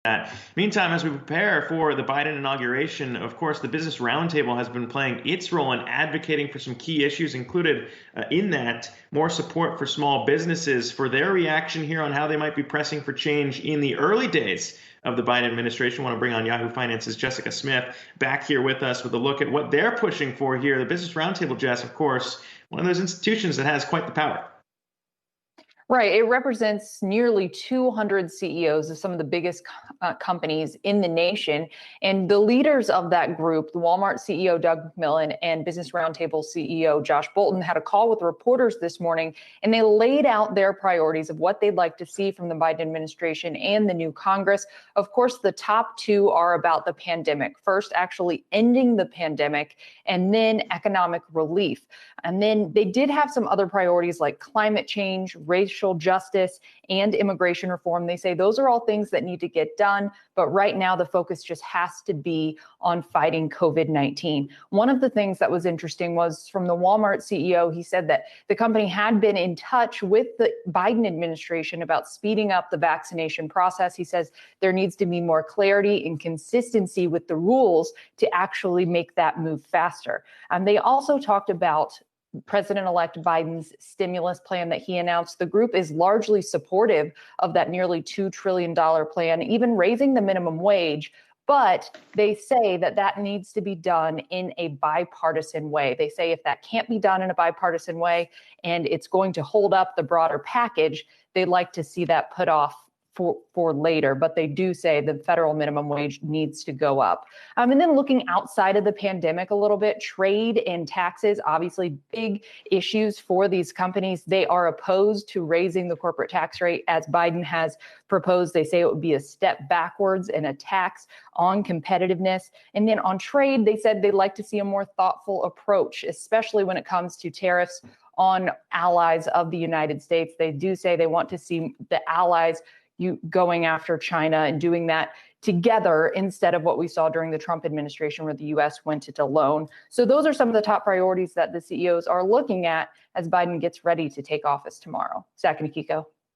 that. Meantime, as we prepare for the Biden inauguration, of course, the Business Roundtable has been playing its role in advocating for some key issues, included in that more support for small businesses, for their reaction here on how they might be pressing for change in the early days of the Biden administration. I want to bring on Yahoo Finance's Jessica Smith back here with us with a look at what they're pushing for here. The Business Roundtable, Jess, of course, one of those institutions that has quite the power. Right. It represents nearly 200 CEOs of some of the biggest companies in the nation. And the leaders of that group, the Walmart CEO, Doug McMillon, and Business Roundtable CEO, Josh Bolton, had a call with reporters this morning, and they laid out their priorities of what they'd like to see from the Biden administration and the new Congress. Of course, the top two are about the pandemic. First, actually ending the pandemic, and then economic relief. And then they did have some other priorities like climate change, racial justice, and immigration reform. They say those are all things that need to get done, but right now the focus just has to be on fighting COVID-19. One of the things that was interesting was from the Walmart CEO. He said that the company had been in touch with the Biden administration about speeding up the vaccination process. He says there needs to be more clarity and consistency with the rules to actually make that move faster. They also talked about President-elect Biden's stimulus plan that he announced. The group is largely supportive of that nearly $2 trillion plan, even raising the minimum wage. But they say that that needs to be done in a bipartisan way. They say if that can't be done in a bipartisan way and it's going to hold up the broader package, they'd like to see that put off for later, but they do say the federal minimum wage needs to go up. And then looking outside of the pandemic a little bit, trade and taxes, obviously big issues for these companies. They are opposed to raising the corporate tax rate as Biden has proposed. They say it would be a step backwards and a tax on competitiveness. And then on trade, they said they'd like to see a more thoughtful approach, especially when it comes to tariffs on allies of the United States. They do say they want to see the allies going after China and doing that together instead of what we saw during the Trump administration where the U.S. went it alone. So those are some of the top priorities that the CEOs are looking at as Biden gets ready to take office tomorrow. Zach and Akiko.